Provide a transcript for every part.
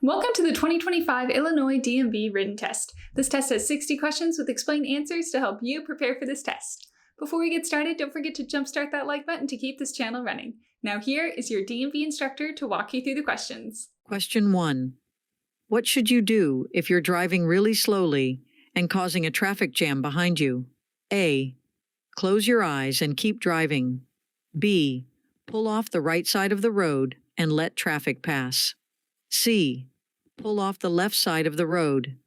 Welcome to the 2025 Illinois DMV written test. This test has 60 questions with explained answers to help you prepare for this test. Before we get started, don't forget to jumpstart that like button to keep this channel running. Now here is your DMV instructor to walk you through the questions. Question 1. What should you do if you're driving really slowly and causing a traffic jam behind you? A. Close your eyes and keep driving. B. Pull off the right side of the road and let traffic pass. C. Pull off the left side of the road.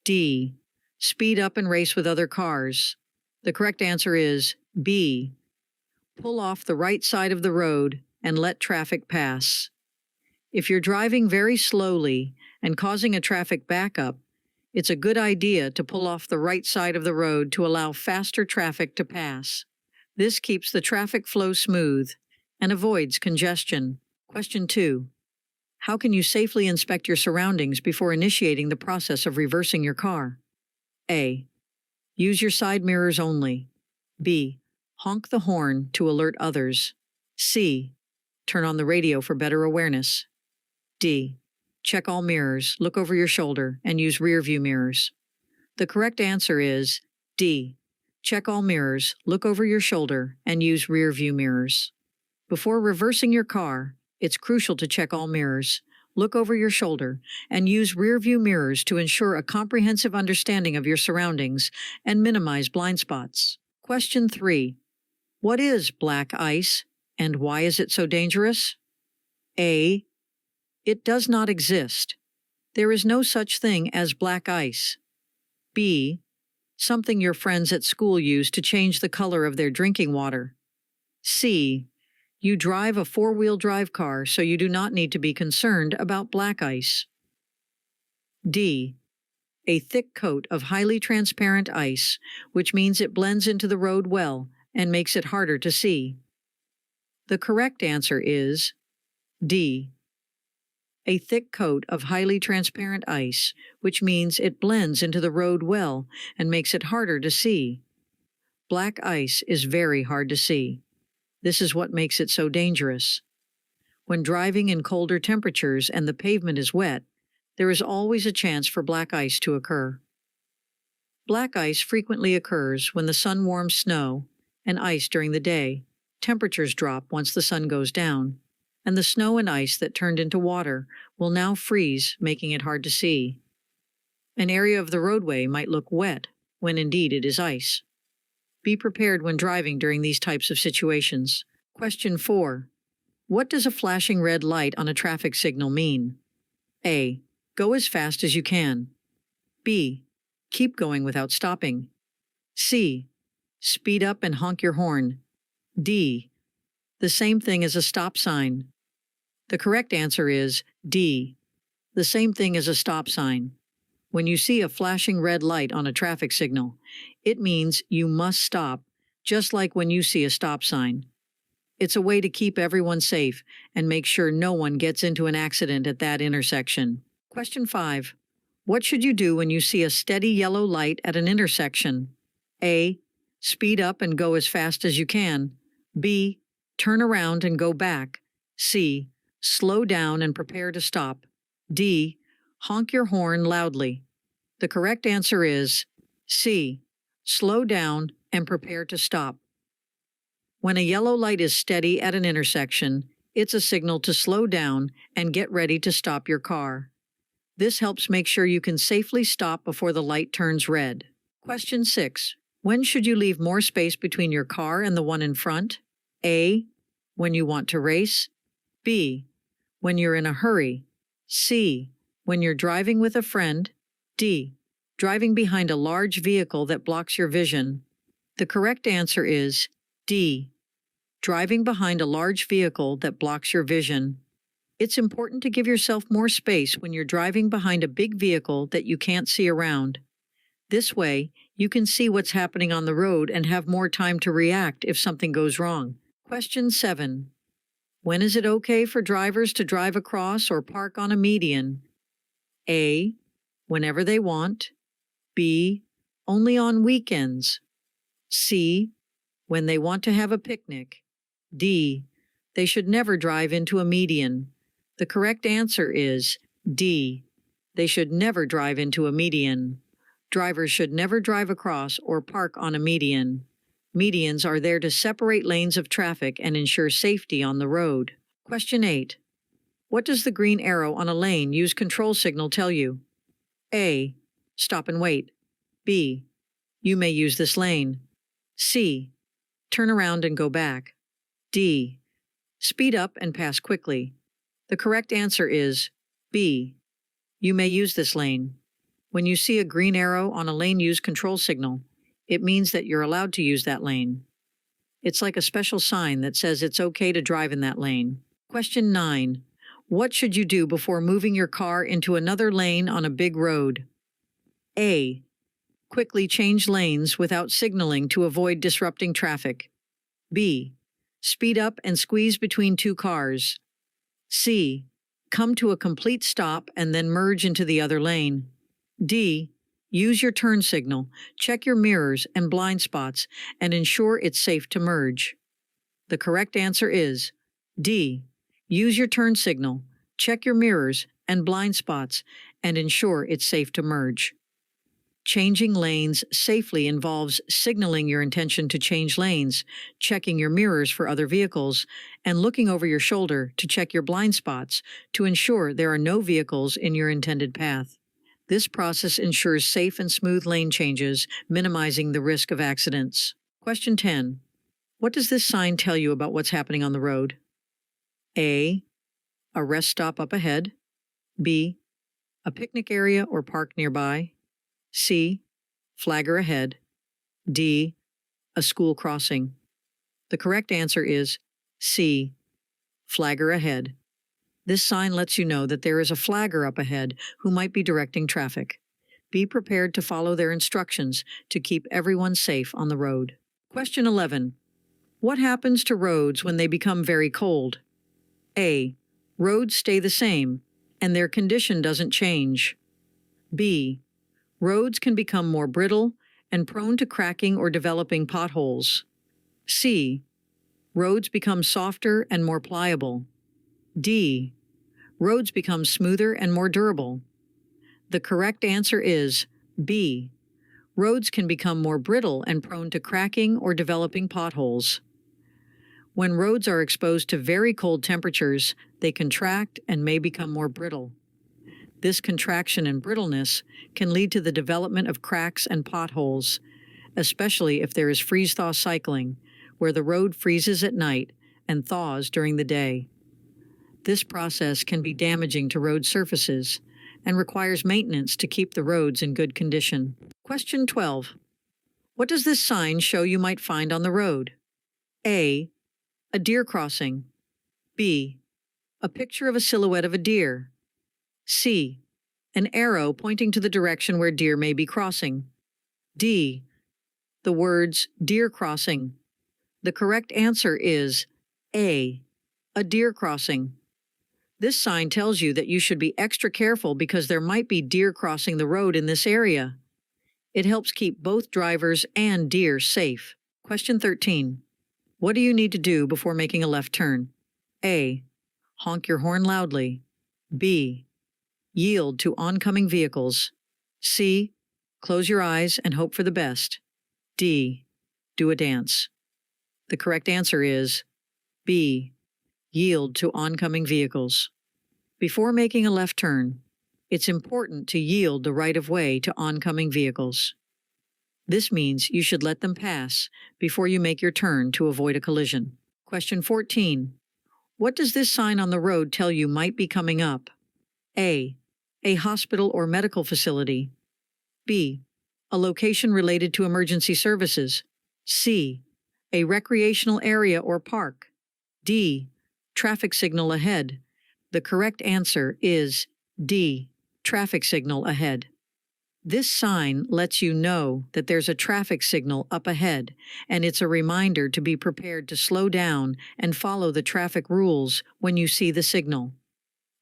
D. Speed up and race with other cars. The correct answer is B. Pull off the right side of the road and let traffic pass. If you're driving very slowly and causing a traffic backup, it's a good idea to pull off the right side of the road to allow faster traffic to pass. This keeps the traffic flow smooth and avoids congestion. Question 2. How can you safely inspect your surroundings before initiating the process of reversing your car? A. Use your side mirrors only. B. Honk the horn to alert others. C. Turn on the radio for better awareness. D. Check all mirrors, look over your shoulder, and use rear-view mirrors. The correct answer is D. Check all mirrors, look over your shoulder, and use rear-view mirrors. Before reversing your car, it's crucial to check all mirrors, look over your shoulder, and use rear-view mirrors to ensure a comprehensive understanding of your surroundings and minimize blind spots. Question 3. What is black ice, and why is it so dangerous? A. It does not exist. There is no such thing as black ice. B. Something your friends at school use to change the color of their drinking water. C. You drive a four-wheel drive car, so you do not need to be concerned about black ice. D. A thick coat of highly transparent ice, which means it blends into the road well and makes it harder to see. The correct answer is D. A thick coat of highly transparent ice, which means it blends into the road well and makes it harder to see. Black ice is very hard to see. This is what makes it so dangerous. When driving in colder temperatures and the pavement is wet, there is always a chance for black ice to occur. Black ice frequently occurs when the sun warms snow and ice during the day. Temperatures drop once the sun goes down, and the snow and ice that turned into water will now freeze, making it hard to see. An area of the roadway might look wet when indeed it is ice. Be prepared when driving during these types of situations. Question 4. What does a flashing red light on a traffic signal mean? A. Go as fast as you can. B. Keep going without stopping. C. Speed up and honk your horn. D. The same thing as a stop sign. The correct answer is D. The same thing as a stop sign. When you see a flashing red light on a traffic signal, it means you must stop, just like when you see a stop sign. It's a way to keep everyone safe and make sure no one gets into an accident at that intersection. Question 5. What should you do when you see a steady yellow light at an intersection? A. Speed up and go as fast as you can. B. Turn around and go back. C. Slow down and prepare to stop. D. Honk your horn loudly. The correct answer is C. Slow down and prepare to stop. When a yellow light is steady at an intersection, it's a signal to slow down and get ready to stop your car. This helps make sure you can safely stop before the light turns red. Question 6. When should you leave more space between your car and the one in front? A. When you want to race. B. When you're in a hurry. C. When you're driving with a friend. D. Driving behind a large vehicle that blocks your vision. The correct answer is D. Driving behind a large vehicle that blocks your vision. It's important to give yourself more space when you're driving behind a big vehicle that you can't see around. This way, you can see what's happening on the road and have more time to react if something goes wrong. Question 7. When is it okay for drivers to drive across or park on a median? A. Whenever they want. B. Only on weekends. C. When they want to have a picnic. D. They should never drive into a median. The correct answer is D. They should never drive into a median. Drivers should never drive across or park on a median. Medians are there to separate lanes of traffic and ensure safety on the road. Question 8. What does the green arrow on a lane use control signal tell you? A. Stop and wait. B. You may use this lane. C. Turn around and go back. D. Speed up and pass quickly. The correct answer is B. You may use this lane. When you see a green arrow on a lane use control signal, it means that you're allowed to use that lane. It's like a special sign that says it's okay to drive in that lane. Question 9. What should you do before moving your car into another lane on a big road? A. Quickly change lanes without signaling to avoid disrupting traffic. B. Speed up and squeeze between two cars. C. Come to a complete stop and then merge into the other lane. D. Use your turn signal, check your mirrors and blind spots, and ensure it's safe to merge. The correct answer is D. Use your turn signal, check your mirrors and blind spots, and ensure it's safe to merge. Changing lanes safely involves signaling your intention to change lanes, checking your mirrors for other vehicles, and looking over your shoulder to check your blind spots to ensure there are no vehicles in your intended path. This process ensures safe and smooth lane changes, minimizing the risk of accidents. Question 10. What does this sign tell you about what's happening on the road? A. A rest stop up ahead. B. A picnic area or park nearby. C. Flagger ahead. D. A school crossing. The correct answer is C. Flagger ahead. This sign lets you know that there is a flagger up ahead who might be directing traffic. Be prepared to follow their instructions to keep everyone safe on the road. Question 11. What happens to roads when they become very cold? A. Roads stay the same, and their condition doesn't change. B. Roads can become more brittle and prone to cracking or developing potholes. C. Roads become softer and more pliable. D. Roads become smoother and more durable. The correct answer is B. Roads can become more brittle and prone to cracking or developing potholes. When roads are exposed to very cold temperatures, they contract and may become more brittle. This contraction and brittleness can lead to the development of cracks and potholes, especially if there is freeze-thaw cycling, where the road freezes at night and thaws during the day. This process can be damaging to road surfaces and requires maintenance to keep the roads in good condition. Question 12. What does this sign show you might find on the road? A. A deer crossing. B. A picture of a silhouette of a deer. C. An arrow pointing to the direction where deer may be crossing. D. The words deer crossing. The correct answer is A. A deer crossing. This sign tells you that you should be extra careful because there might be deer crossing the road in this area. It helps keep both drivers and deer safe. Question 13. What do you need to do before making a left turn? A. Honk your horn loudly. B. Yield to oncoming vehicles. C. Close your eyes and hope for the best. D. Do a dance. The correct answer is B. Yield to oncoming vehicles. Before making a left turn, it's important to yield the right-of-way to oncoming vehicles. This means you should let them pass before you make your turn to avoid a collision. Question 14. What does this sign on the road tell you might be coming up? A. A hospital or medical facility. B. A location related to emergency services. C. A recreational area or park. D. Traffic signal ahead. The correct answer is D. Traffic signal ahead. This sign lets you know that there's a traffic signal up ahead, and it's a reminder to be prepared to slow down and follow the traffic rules when you see the signal.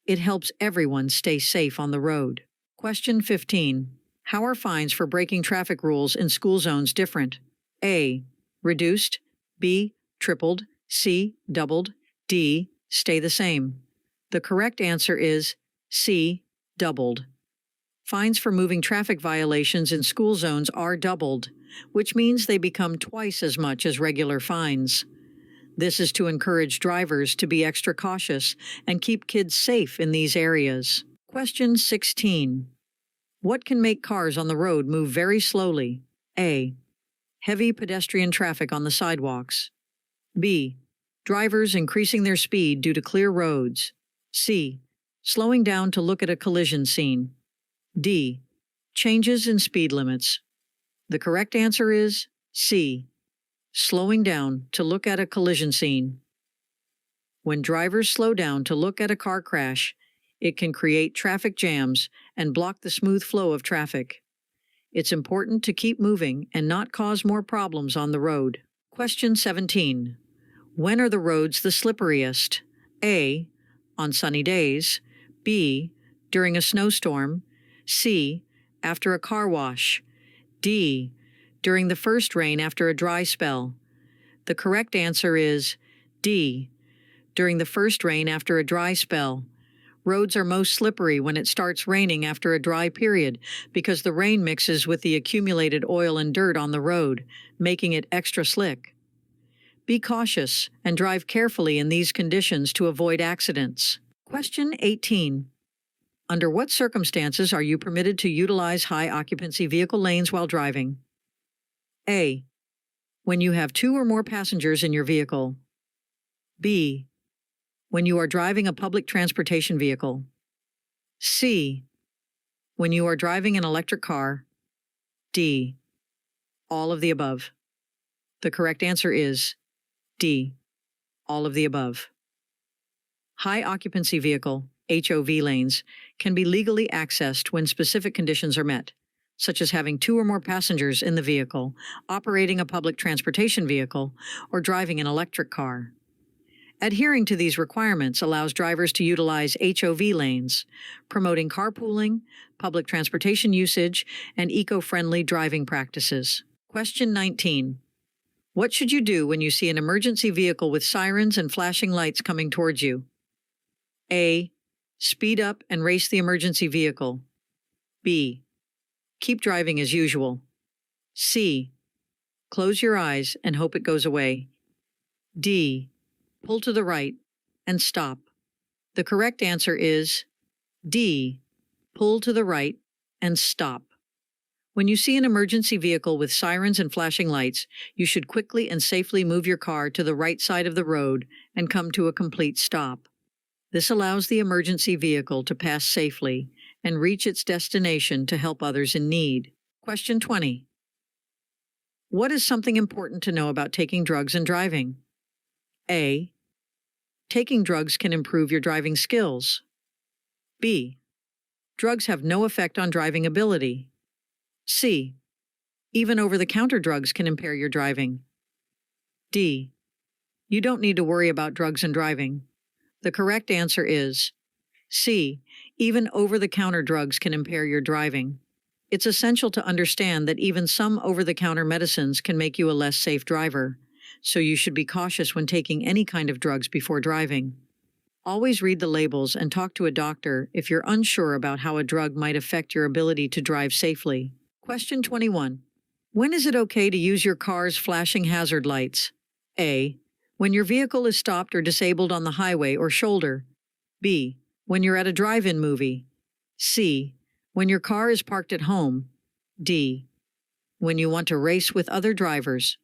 It helps everyone stay safe on the road. Question 15. How are fines for breaking traffic rules in school zones different? A. Reduced. B. Tripled. C. Doubled. D. Stay the same. The correct answer is C. doubled. Fines for moving traffic violations in school zones are doubled, which means they become twice as much as regular fines. This is to encourage drivers to be extra cautious and keep kids safe in these areas. Question 16. What can make cars on the road move very slowly? A. Heavy pedestrian traffic on the sidewalks. B. Drivers increasing their speed due to clear roads. C. Slowing down to look at a collision scene. D. Changes in speed limits. The correct answer is C. Slowing down to look at a collision scene. When drivers slow down to look at a car crash, it can create traffic jams and block the smooth flow of traffic. It's important to keep moving and not cause more problems on the road. Question 17. When are the roads the slipperiest? A. On sunny days. B. During a snowstorm. C. After a car wash. D. During the first rain after a dry spell. The correct answer is D. During the first rain after a dry spell. Roads are most slippery when it starts raining after a dry period because the rain mixes with the accumulated oil and dirt on the road, making it extra slick. Be cautious and drive carefully in these conditions to avoid accidents. Question 18. Under what circumstances are you permitted to utilize high-occupancy vehicle lanes while driving? A. When you have 2 or more passengers in your vehicle. B. When you are driving a public transportation vehicle. C. When you are driving an electric car. D. All of the above. The correct answer is D. All of the above. High-occupancy vehicle, HOV lanes, can be legally accessed when specific conditions are met, such as having 2 or more passengers in the vehicle, operating a public transportation vehicle, or driving an electric car. Adhering to these requirements allows drivers to utilize HOV lanes, promoting carpooling, public transportation usage, and eco-friendly driving practices. Question 19. What should you do when you see an emergency vehicle with sirens and flashing lights coming towards you? A. Speed up and race the emergency vehicle. B. Keep driving as usual. C. Close your eyes and hope it goes away. D. Pull to the right and stop. The correct answer is D. Pull to the right and stop. When you see an emergency vehicle with sirens and flashing lights, you should quickly and safely move your car to the right side of the road and come to a complete stop. This allows the emergency vehicle to pass safely and reach its destination to help others in need. Question 20. What is something important to know about taking drugs and driving? A. Taking drugs can improve your driving skills. B. Drugs have no effect on driving ability. C. Even over-the-counter drugs can impair your driving. D. You don't need to worry about drugs and driving. The correct answer is C. Even over-the-counter drugs can impair your driving. It's essential to understand that even some over-the-counter medicines can make you a less safe driver, so you should be cautious when taking any kind of drugs before driving. Always read the labels and talk to a doctor if you're unsure about how a drug might affect your ability to drive safely. Question 21. When is it okay to use your car's flashing hazard lights? A. When your vehicle is stopped or disabled on the highway or shoulder. B. When you're at a drive-in movie. C. When your car is parked at home. D. When you want to race with other drivers.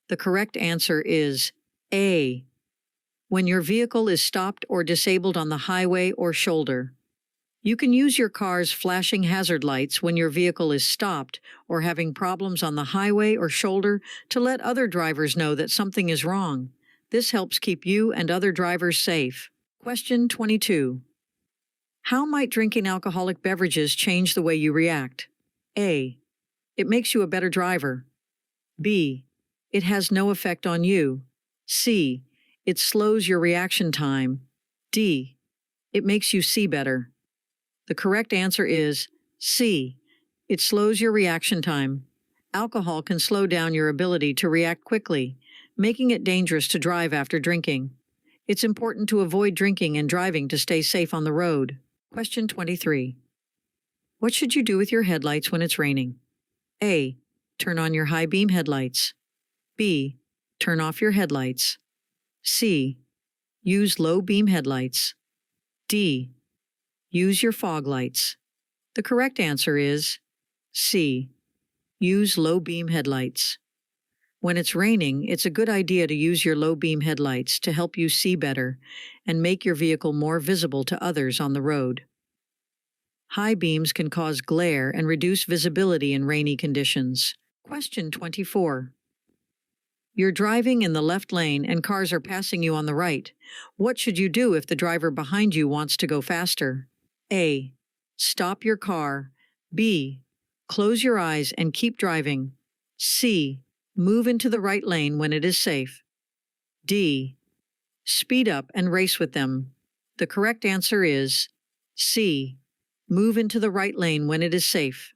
The correct answer is A. When your vehicle is stopped or disabled on the highway or shoulder. You can use your car's flashing hazard lights when your vehicle is stopped or having problems on the highway or shoulder to let other drivers know that something is wrong. This helps keep you and other drivers safe. Question 22. How might drinking alcoholic beverages change the way you react? A. It makes you a better driver. B. It has no effect on you. C. It slows your reaction time. D. It makes you see better. The correct answer is C. It slows your reaction time. Alcohol can slow down your ability to react quickly, making it dangerous to drive after drinking. It's important to avoid drinking and driving to stay safe on the road. Question 23. What should you do with your headlights when it's raining? A. Turn on your high beam headlights. B. Turn off your headlights. C. Use low beam headlights. D. Use your fog lights. The correct answer is C. Use low beam headlights. When it's raining, it's a good idea to use your low beam headlights to help you see better and make your vehicle more visible to others on the road. High beams can cause glare and reduce visibility in rainy conditions. Question 24. You're driving in the left lane and cars are passing you on the right. What should you do if the driver behind you wants to go faster? A. Stop your car. B. Close your eyes and keep driving. C. Move into the right lane when it is safe. D. Speed up and race with them. The correct answer is C. Move into the right lane when it is safe.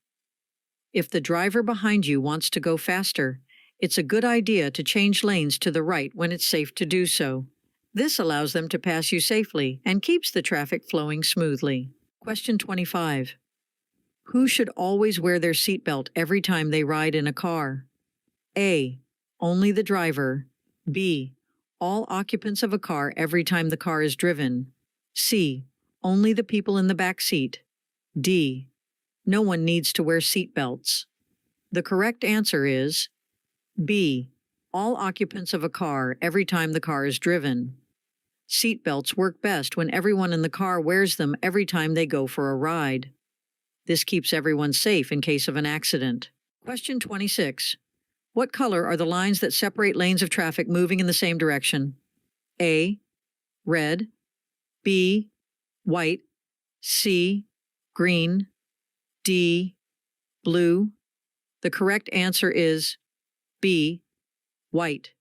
If the driver behind you wants to go faster, it's a good idea to change lanes to the right when it's safe to do so. This allows them to pass you safely and keeps the traffic flowing smoothly. Question 25. Who should always wear their seatbelt every time they ride in a car? A. Only the driver. B. All occupants of a car every time the car is driven. C. Only the people in the back seat. D. No one needs to wear seat belts. The correct answer is B. All occupants of a car every time the car is driven. Seat belts work best when everyone in the car wears them every time they go for a ride. This keeps everyone safe in case of an accident. Question 26. What color are the lines that separate lanes of traffic moving in the same direction? A. Red. B. White. C. Green. D. Blue. The correct answer is B. White.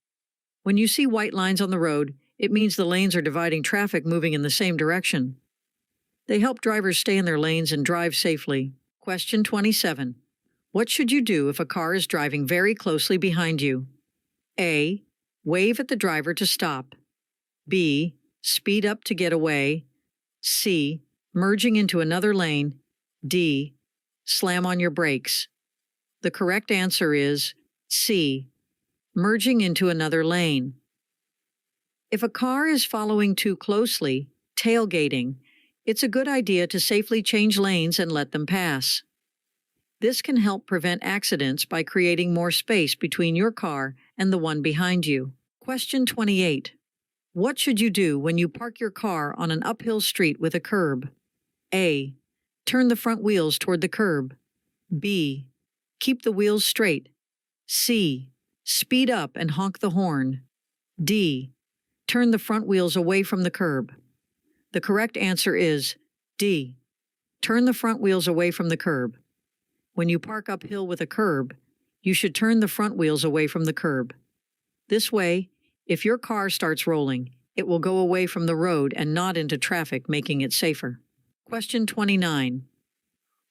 When you see white lines on the road, it means the lanes are dividing traffic moving in the same direction. They help drivers stay in their lanes and drive safely. Question 27. What should you do if a car is driving very closely behind you? A. Wave at the driver to stop. B. Speed up to get away. C. Merging into another lane. D. Slam on your brakes. The correct answer is C. Merging into another lane. If a car is following too closely, tailgating, it's a good idea to safely change lanes and let them pass. This can help prevent accidents by creating more space between your car and the one behind you. Question 28. What should you do when you park your car on an uphill street with a curb? A. Turn the front wheels toward the curb. B. Keep the wheels straight. C. Speed up and honk the horn. D. Turn the front wheels away from the curb. The correct answer is D. Turn the front wheels away from the curb. When you park uphill with a curb, you should turn the front wheels away from the curb. This way, if your car starts rolling, it will go away from the road and not into traffic, making it safer. Question 29.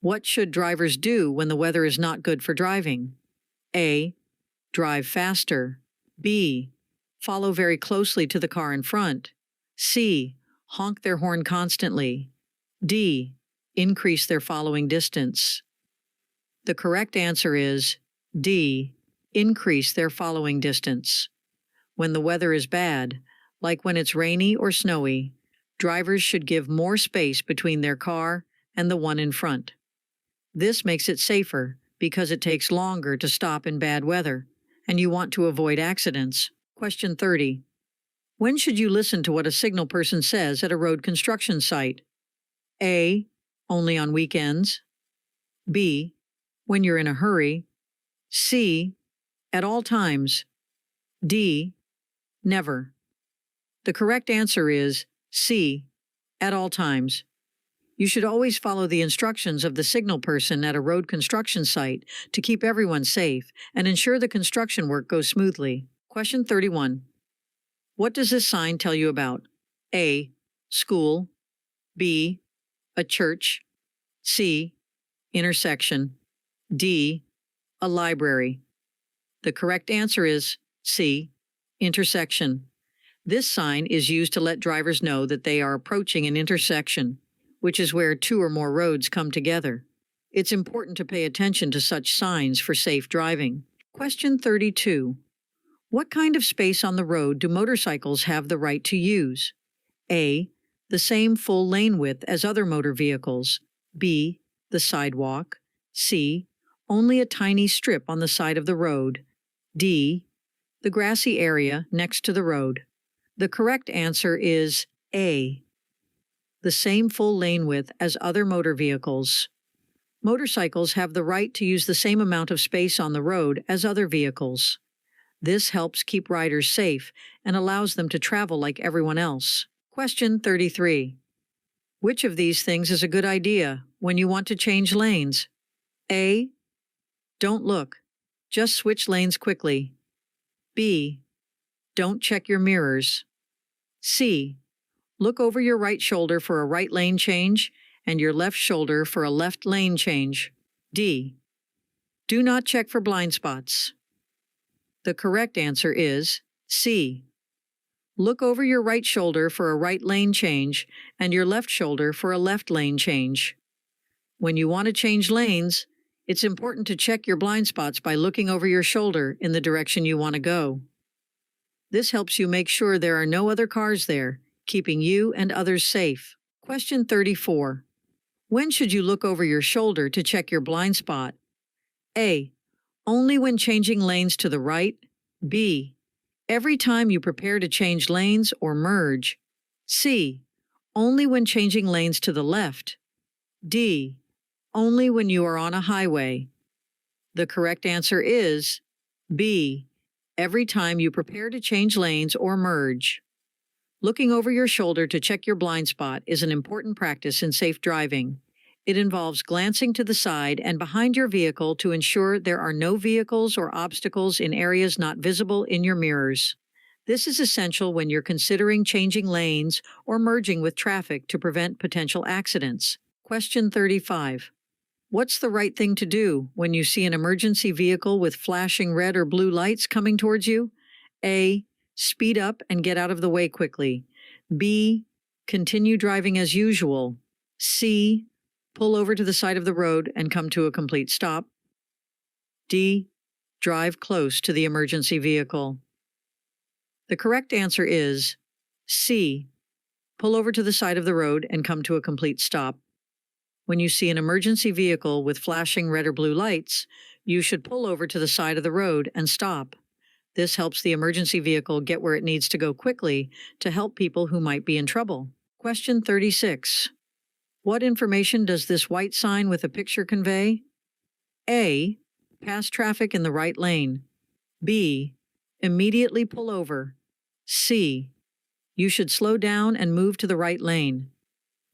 What should drivers do when the weather is not good for driving? A. Drive faster. B. Follow very closely to the car in front. C. Honk their horn constantly. D. Increase their following distance. The correct answer is D. Increase their following distance. When the weather is bad, like when it's rainy or snowy, drivers should give more space between their car and the one in front. This makes it safer because it takes longer to stop in bad weather, and you want to avoid accidents. Question 30. When should you listen to what a signal person says at a road construction site? A. Only on weekends. B. When you're in a hurry. C. At all times. D. Never. The correct answer is C. At all times. You should always follow the instructions of the signal person at a road construction site to keep everyone safe and ensure the construction work goes smoothly. Question 31. What does this sign tell you about? A. School. B. A church. C. Intersection. D. A library. The correct answer is C. Intersection. This sign is used to let drivers know that they are approaching an intersection, which is where two or more roads come together. It's important to pay attention to such signs for safe driving. Question 32. What kind of space on the road do motorcycles have the right to use? A. The same full lane width as other motor vehicles. B. The sidewalk. C. Only a tiny strip on the side of the road. D. The grassy area next to the road. The correct answer is A. The same full lane width as other motor vehicles. Motorcycles have the right to use the same amount of space on the road as other vehicles. This helps keep riders safe and allows them to travel like everyone else. Question 33. Which of these things is a good idea when you want to change lanes? A. Don't look. Just switch lanes quickly. B. Don't check your mirrors. C. Look over your right shoulder for a right lane change and your left shoulder for a left lane change. D. Do not check for blind spots. The correct answer is C. Look over your right shoulder for a right lane change and your left shoulder for a left lane change. When you want to change lanes, it's important to check your blind spots by looking over your shoulder in the direction you want to go. This helps you make sure there are no other cars there, keeping you and others safe. Question 34. When should you look over your shoulder to check your blind spot? A. Only when changing lanes to the right. B. Every time you prepare to change lanes or merge. C. Only when changing lanes to the left. D. Only when you are on a highway. The correct answer is B. Every time you prepare to change lanes or merge. Looking over your shoulder to check your blind spot is an important practice in safe driving. It involves glancing to the side and behind your vehicle to ensure there are no vehicles or obstacles in areas not visible in your mirrors. This is essential when you're considering changing lanes or merging with traffic to prevent potential accidents. Question 35. What's the right thing to do when you see an emergency vehicle with flashing red or blue lights coming towards you? A. Speed up and get out of the way quickly. B. Continue driving as usual. C. Pull over to the side of the road and come to a complete stop. D. Drive close to the emergency vehicle. The correct answer is C. Pull over to the side of the road and come to a complete stop. When you see an emergency vehicle with flashing red or blue lights, you should pull over to the side of the road and stop. This helps the emergency vehicle get where it needs to go quickly to help people who might be in trouble. Question 36. What information does this white sign with a picture convey? A. Pass traffic in the right lane. B. Immediately pull over. C. You should slow down and move to the right lane.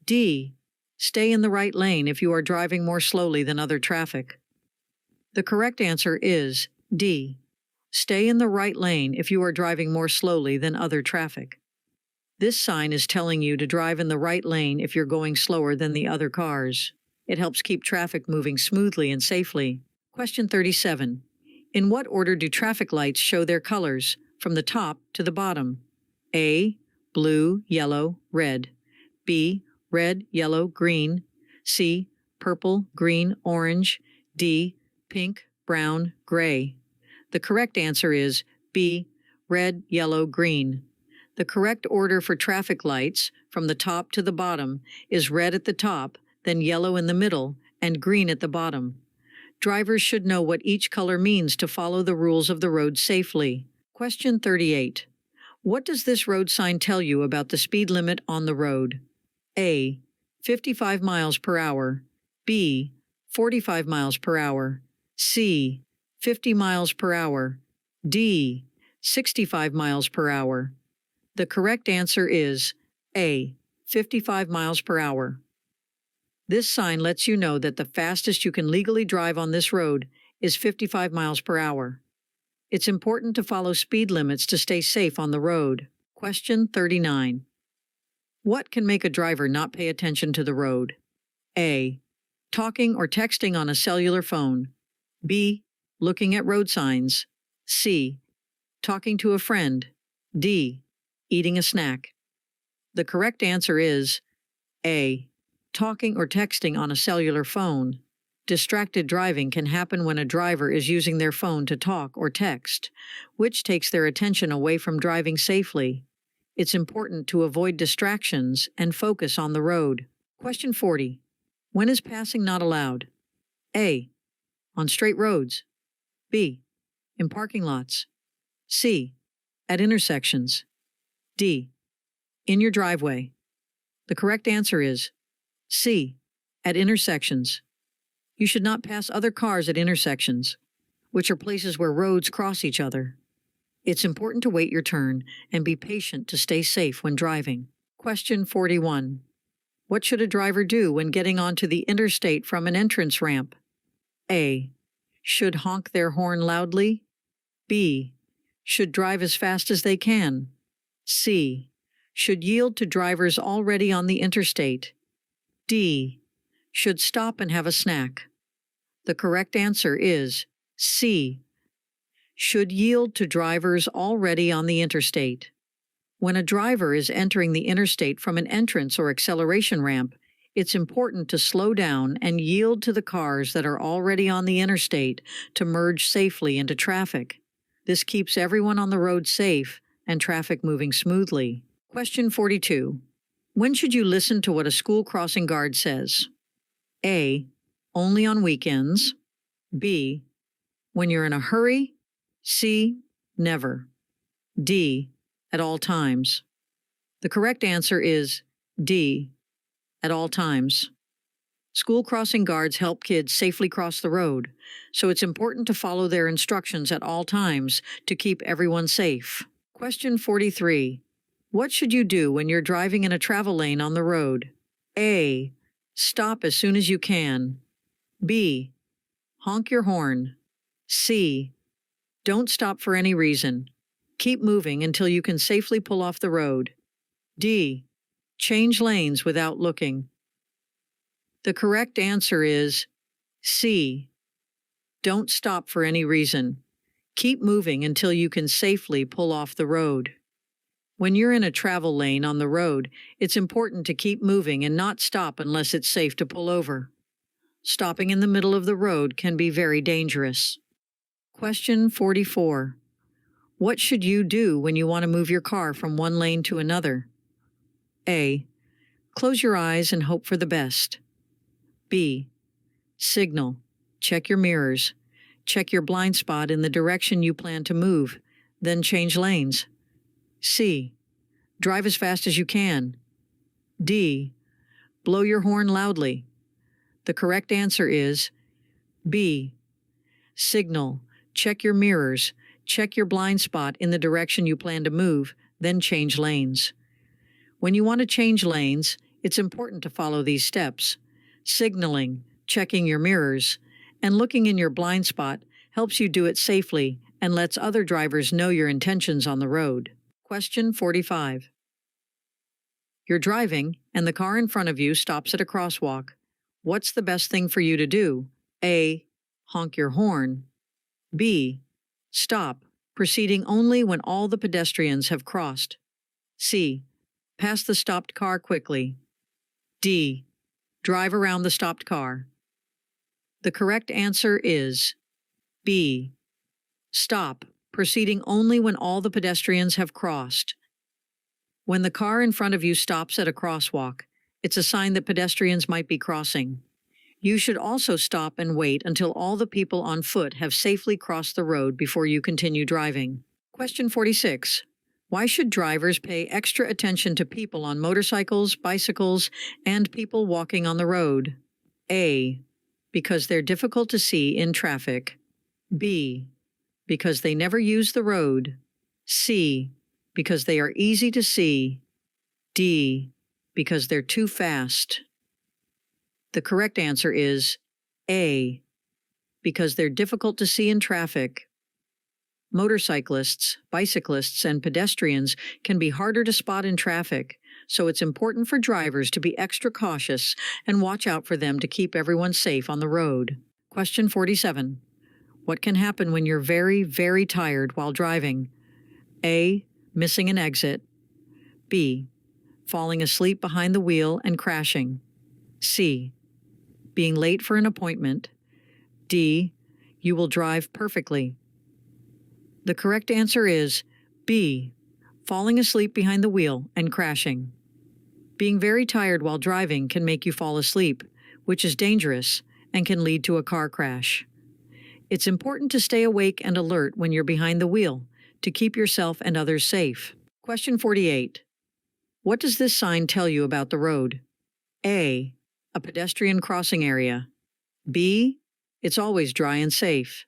D. Stay in the right lane if you are driving more slowly than other traffic. The correct answer is D. Stay in the right lane if you are driving more slowly than other traffic. This sign is telling you to drive in the right lane if you're going slower than the other cars. It helps keep traffic moving smoothly and safely. Question 37. In what order do traffic lights show their colors, from the top to the bottom? A. Blue, yellow, red. B. Red, yellow, green. C. Purple, green, orange. D. Pink, brown, gray. The correct answer is B. Red, yellow, green. The correct order for traffic lights, from the top to the bottom, is red at the top, then yellow in the middle, and green at the bottom. Drivers should know what each color means to follow the rules of the road safely. Question 38. What does this road sign tell you about the speed limit on the road? A. 55 miles per hour. B. 45 miles per hour. C. 50 miles per hour. D. 65 miles per hour. The correct answer is A. 55 miles per hour. This sign lets you know that the fastest you can legally drive on this road is 55 miles per hour. It's important to follow speed limits to stay safe on the road. Question 39. What can make a driver not pay attention to the road? A. Talking or texting on a cellular phone. B. Looking at road signs. C. Talking to a friend. D. Eating a snack. The correct answer is A. talking or texting on a cellular phone. Distracted driving can happen when a driver is using their phone to talk or text, which takes their attention away from driving safely. It's important to avoid distractions and focus on the road. Question 40. When is passing not allowed? A. On straight roads. B. In parking lots. C. At intersections. D. In your driveway. The correct answer is C. At intersections. You should not pass other cars at intersections, which are places where roads cross each other. It's important to wait your turn and be patient to stay safe when driving. Question 41. What should a driver do when getting onto the interstate from an entrance ramp? A. Should honk their horn loudly. B. Should drive as fast as they can. C. Should yield to drivers already on the interstate. D. Should stop and have a snack. The correct answer is C. Should yield to drivers already on the interstate. When a driver is entering the interstate from an entrance or acceleration ramp, it's important to slow down and yield to the cars that are already on the interstate to merge safely into traffic. This keeps everyone on the road safe and traffic moving smoothly. Question 42. When should you listen to what a school crossing guard says? A. Only on weekends. B. When you're in a hurry. C. Never. D. At all times. The correct answer is D. At all times. School crossing guards help kids safely cross the road, so it's important to follow their instructions at all times to keep everyone safe. Question 43. What should you do when you're driving in a travel lane on the road? A. Stop as soon as you can. B. Honk your horn. C. Don't stop for any reason. Keep moving until you can safely pull off the road. D. Change lanes without looking. The correct answer is C. Don't stop for any reason. Keep moving until you can safely pull off the road. When you're in a travel lane on the road, it's important to keep moving and not stop unless it's safe to pull over. Stopping in the middle of the road can be very dangerous. Question 44. What should you do when you want to move your car from one lane to another? A. Close your eyes and hope for the best. B. Signal. Check your mirrors. Check your blind spot in the direction you plan to move, then change lanes. C. Drive as fast as you can. D. Blow your horn loudly. The correct answer is B. Signal. Check your mirrors. Check your blind spot in the direction you plan to move, then change lanes. When you want to change lanes, it's important to follow these steps. Signaling, checking your mirrors, and looking in your blind spot helps you do it safely and lets other drivers know your intentions on the road. Question 45. You're driving, and the car in front of you stops at a crosswalk. What's the best thing for you to do? A. Honk your horn. B. Stop, proceeding only when all the pedestrians have crossed. C. Pass the stopped car quickly. D. Drive around the stopped car. The correct answer is B. Stop, proceeding only when all the pedestrians have crossed. When the car in front of you stops at a crosswalk, it's a sign that pedestrians might be crossing. You should also stop and wait until all the people on foot have safely crossed the road before you continue driving. Question 46. Why should drivers pay extra attention to people on motorcycles, bicycles, and people walking on the road? A. Because they're difficult to see in traffic. B. Because they never use the road. C. Because they are easy to see. D. Because they're too fast. The correct answer is A. Because they're difficult to see in traffic. Motorcyclists, bicyclists, and pedestrians can be harder to spot in traffic, so it's important for drivers to be extra cautious and watch out for them to keep everyone safe on the road. Question 47. What can happen when you're very, very tired while driving? A. Missing an exit. B. Falling asleep behind the wheel and crashing. C. Being late for an appointment. D. You will drive perfectly. The correct answer is B. Falling asleep behind the wheel and crashing. Being very tired while driving can make you fall asleep, which is dangerous and can lead to a car crash. It's important to stay awake and alert when you're behind the wheel to keep yourself and others safe. Question 48. What does this sign tell you about the road? A. A pedestrian crossing area. B. It's always dry and safe.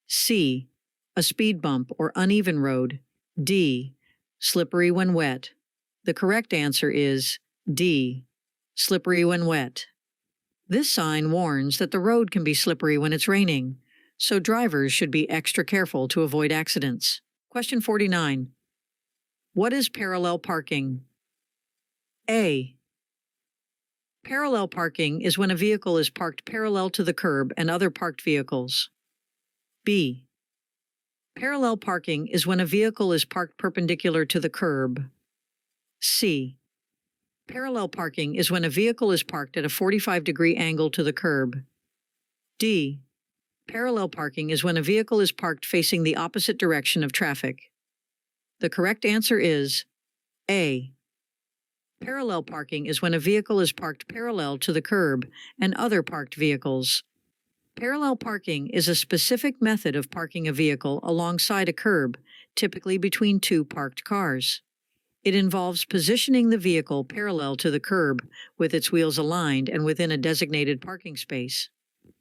C. A speed bump or uneven road. D. Slippery when wet. The correct answer is D. Slippery when wet. This sign warns that the road can be slippery when it's raining, so drivers should be extra careful to avoid accidents. Question 49. What is parallel parking? A. Parallel parking is when a vehicle is parked parallel to the curb and other parked vehicles. B. Parallel parking is when a vehicle is parked perpendicular to the curb. C. Parallel parking is when a vehicle is parked at a 45-degree angle to the curb. D. Parallel parking is when a vehicle is parked facing the opposite direction of traffic. The correct answer is A. Parallel parking is when a vehicle is parked parallel to the curb and other parked vehicles. Parallel parking is a specific method of parking a vehicle alongside a curb, typically between two parked cars. It involves positioning the vehicle parallel to the curb with its wheels aligned and within a designated parking space.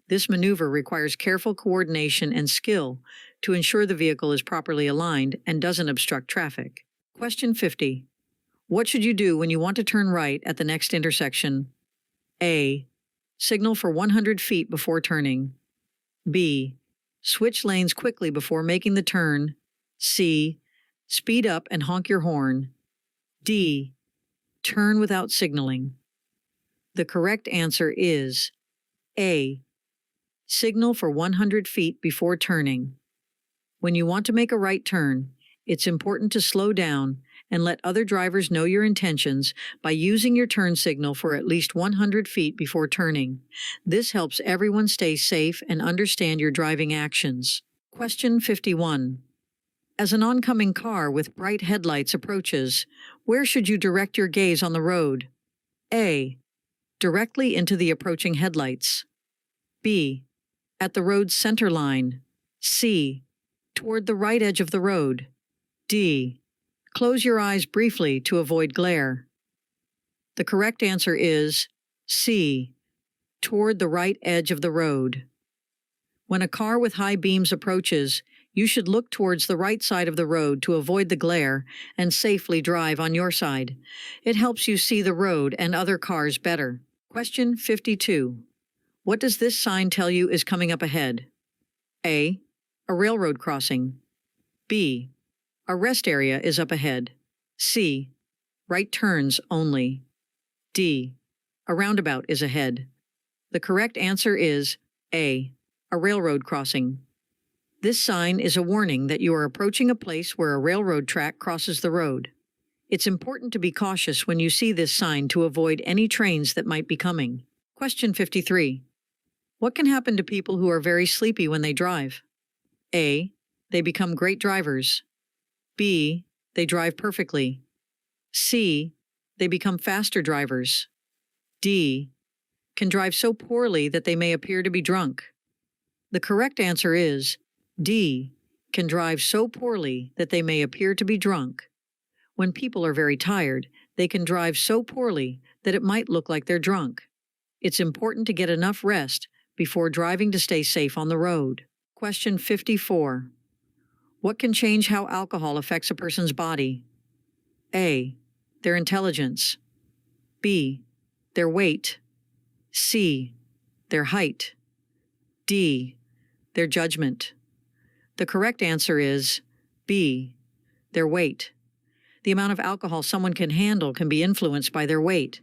This maneuver requires careful coordination and skill to ensure the vehicle is properly aligned and doesn't obstruct traffic. Question 50. What should you do when you want to turn right at the next intersection? A. Signal for 100 feet before turning. B. Switch lanes quickly before making the turn. C. Speed up and honk your horn. D. Turn without signaling. The correct answer is A. Signal for 100 feet before turning. When you want to make a right turn, it's important to slow down and let other drivers know your intentions by using your turn signal for at least 100 feet before turning. This helps everyone stay safe and understand your driving actions. Question 51. As an oncoming car with bright headlights approaches, where should you direct your gaze on the road? A. Directly into the approaching headlights. B. At the road's center line. C. Toward the right edge of the road. D. Close your eyes briefly to avoid glare. The correct answer is C. Toward the right edge of the road. When a car with high beams approaches, you should look towards the right side of the road to avoid the glare and safely drive on your side. It helps you see the road and other cars better. Question 52. What does this sign tell you is coming up ahead? A. A railroad crossing. B. A rest area is up ahead. C. Right turns only. D. A roundabout is ahead. The correct answer is A. A railroad crossing. This sign is a warning that you are approaching a place where a railroad track crosses the road. It's important to be cautious when you see this sign to avoid any trains that might be coming. Question 53. What can happen to people who are very sleepy when they drive? A. They become great drivers. B. They drive perfectly. C. They become faster drivers. D. Can drive so poorly that they may appear to be drunk. The correct answer is D. Can drive so poorly that they may appear to be drunk. When people are very tired, they can drive so poorly that it might look like they're drunk. It's important to get enough rest before driving to stay safe on the road. Question 54. What can change how alcohol affects a person's body? A. Their intelligence. B. Their weight. C. Their height. D. Their judgment. The correct answer is B. Their weight. The amount of alcohol someone can handle can be influenced by their weight.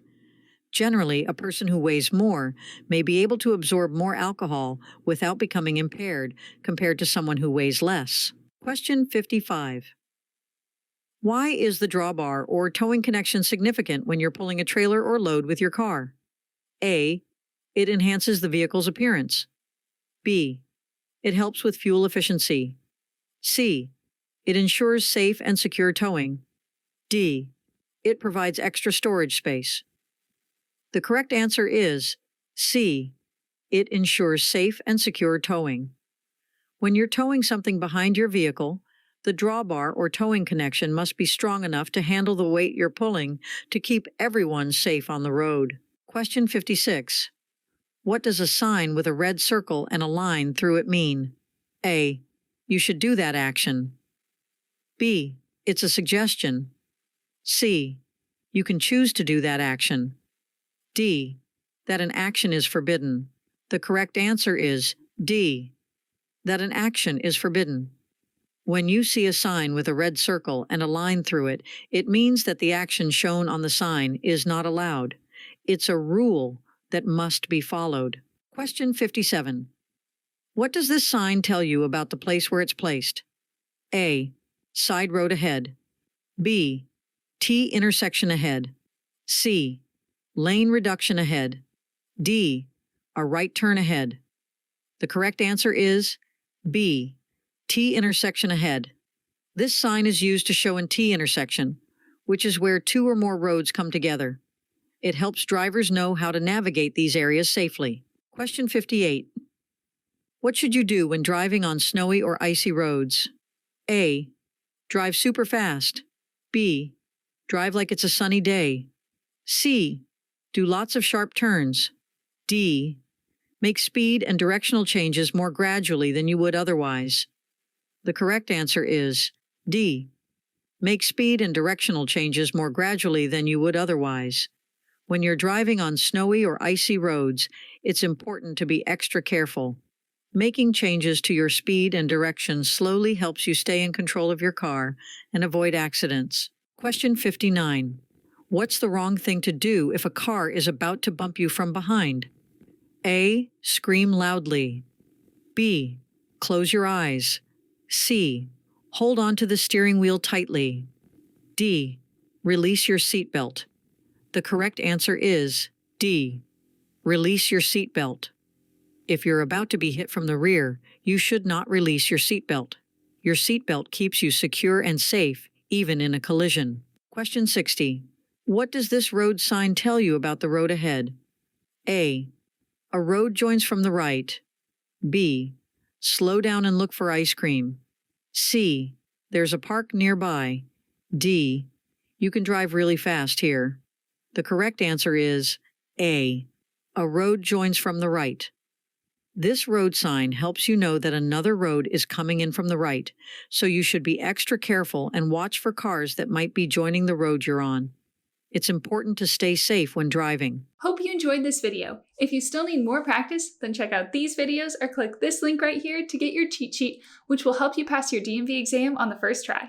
Generally, a person who weighs more may be able to absorb more alcohol without becoming impaired compared to someone who weighs less. Question 55. Why is the drawbar or towing connection significant when you're pulling a trailer or load with your car? A. It enhances the vehicle's appearance. B. It helps with fuel efficiency. C. It ensures safe and secure towing. D. It provides extra storage space. The correct answer is C. It ensures safe and secure towing. When you're towing something behind your vehicle, the drawbar or towing connection must be strong enough to handle the weight you're pulling to keep everyone safe on the road. Question 56. What does a sign with a red circle and a line through it mean? A. You should do that action. B. It's a suggestion. C. You can choose to do that action. D. That an action is forbidden. The correct answer is D. That an action is forbidden. When you see a sign with a red circle and a line through it, it means that the action shown on the sign is not allowed. It's a rule that must be followed. Question 57. What does this sign tell you about the place where it's placed? A. Side road ahead. B. T intersection ahead. C. Lane reduction ahead. D. A right turn ahead. The correct answer is B. T intersection ahead. This sign is used to show an T intersection, which is where two or more roads come together. It helps drivers know how to navigate these areas safely. Question 58. What should you do when driving on snowy or icy roads? A. Drive super fast. B. Drive like it's a sunny day. C. Do lots of sharp turns. D. Make speed and directional changes more gradually than you would otherwise. The correct answer is D. Make speed and directional changes more gradually than you would otherwise. When you're driving on snowy or icy roads, it's important to be extra careful. Making changes to your speed and direction slowly helps you stay in control of your car and avoid accidents. Question 59. What's the wrong thing to do if a car is about to bump you from behind? A. Scream loudly. B. Close your eyes. C. Hold on to the steering wheel tightly. D. Release your seatbelt. The correct answer is D. Release your seatbelt. If you're about to be hit from the rear, you should not release your seatbelt. Your seatbelt keeps you secure and safe, even in a collision. Question 60. What does this road sign tell you about the road ahead? A. A road joins from the right. B. Slow down and look for ice cream. C. There's a park nearby. D. You can drive really fast here. The correct answer is A. A road joins from the right. This road sign helps you know that another road is coming in from the right, so you should be extra careful and watch for cars that might be joining the road you're on. It's important to stay safe when driving. Hope you enjoyed this video. If you still need more practice, then check out these videos or click this link right here to get your cheat sheet, which will help you pass your DMV exam on the first try.